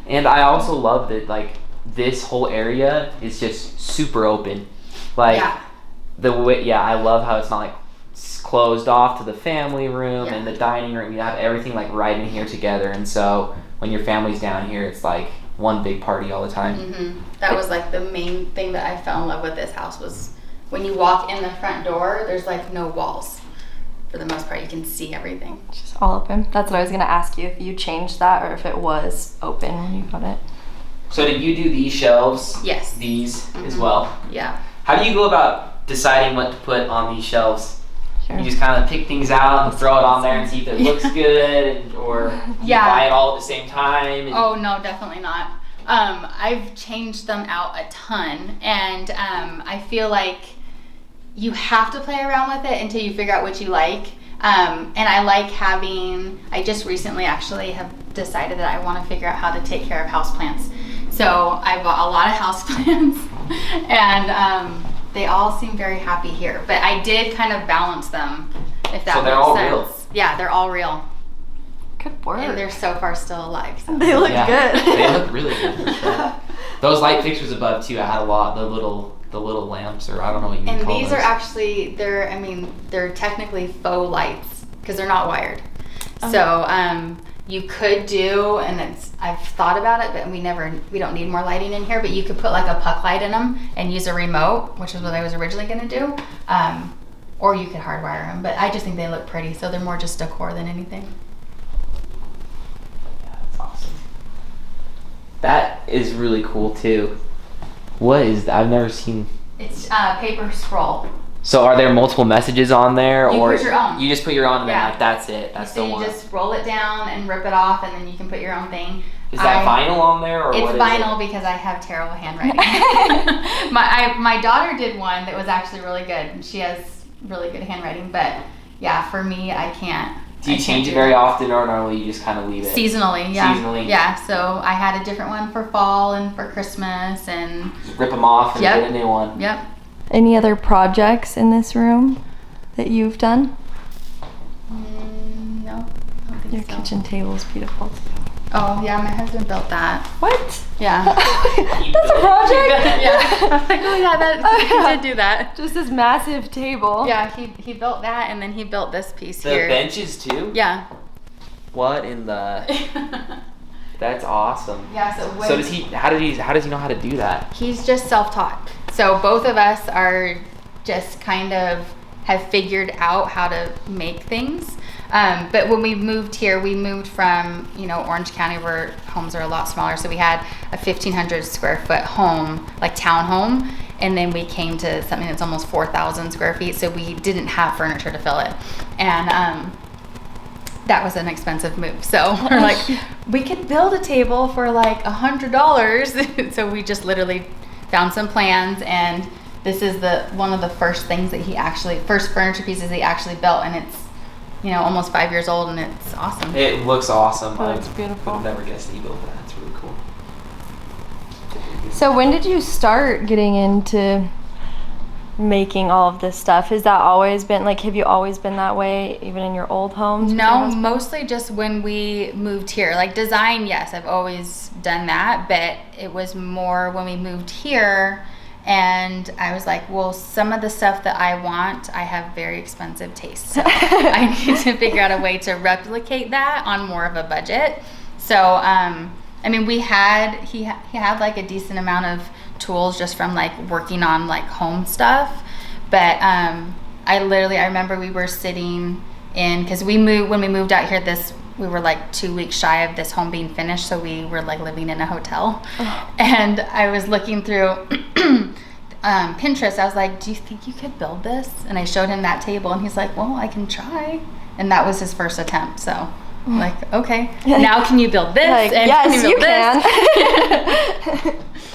And I also love that like this whole area is just super open. Like the way, I love how it's not like closed off to the family room and the dining room. You have everything like right in here together, and so when your family's down here, it's like one big party all the time. That was like the main thing that I fell in love with this house was when you walk in the front door, there's like no walls. For the most part, you can see everything. Just all open. That's what I was gonna ask you, if you changed that or if it was open when you got it. So did you do these shelves? Yes. These as well? Yeah. How do you go about deciding what to put on these shelves? Sure. You just kind of pick things out and throw it on there and see if it looks good, or you buy it all at the same time? Oh no, definitely not. I've changed them out a ton, and I feel like you have to play around with it until you figure out what you like. And I like I just recently actually have decided that I want to figure out how to take care of houseplants. So I bought a lot of houseplants and they all seem very happy here. But I did kind of balance them, if that makes sense. So they're all real? Yeah, they're all real. Good work. And they're so far still alive. So. They look good. They look really good. Sure. Those light fixtures above too, I had a lot, the little lamps, or I don't know what you call those. And these are actually, they're technically faux lights because they're not wired. Okay. So you could do, and I've thought about it, but we don't need more lighting in here, but you could put like a puck light in them and use a remote, which is what I was originally going to do. Or you could hardwire them, but I just think they look pretty, so they're more just decor than anything. Yeah, that's awesome. That is really cool too. What is that? I've never seen. It's paper scroll. So are there multiple messages on there, you or put your own? You just put your own, and then like that's it. That's so the one. You just roll it down and rip it off, and then you can put your own thing. Is that vinyl on there, or it's what is vinyl it? Because I have terrible handwriting. my daughter did one that was actually really good. She has really good handwriting, but yeah, for me, I can't. Do you change it very often, or normally you just kind of leave it? Seasonally, yeah. Seasonally? Yeah, so I had a different one for fall and for Christmas, and just rip them off and get a new one. Yep. Any other projects in this room that you've done? No, I don't think Your kitchen table is beautiful. Oh, yeah, my husband built that. What? Yeah. That's a project? Yeah. I was like, oh yeah, he did do that. Just this massive table. Yeah, he built that, and then he built this piece the here. The benches too? Yeah. What in the... That's awesome. Yeah, so how does he know how to do that? He's just self-taught. So both of us are just kind of have figured out how to make things. But when we moved here, we moved from, Orange County, where homes are a lot smaller. So we had a 1,500 square foot home, like townhome. And then we came to something that's almost 4,000 square feet. So we didn't have furniture to fill it. And that was an expensive move. So we're like, we could build a table for like $100. So we just literally found some plans, and this is one of the first things that first furniture pieces he actually built, and it's almost 5 years old, and it's awesome. It looks awesome. Oh, it's beautiful. I would have never guessed that he built that. It's really cool. So when did you start getting into making all of this stuff? Has that always been, have you always been that way, even in your old homes? No, mostly just when we moved here. Like design, yes, I've always done that, but it was more when we moved here, and I was like, well, some of the stuff that I want, I have very expensive tastes. So I need to figure out a way to replicate that on more of a budget. So, he had like a decent amount of tools just from like working on like home stuff, but I remember we were sitting in, because when we moved out here, we were like 2 weeks shy of this home being finished, so we were like living in a hotel. And I was looking through Pinterest. I was like, do you think you could build this? And I showed him that table, and he's like, well, I can try. And that was his first attempt. So I'm like, okay, now can you build this? Like, and yes, can you build this? can.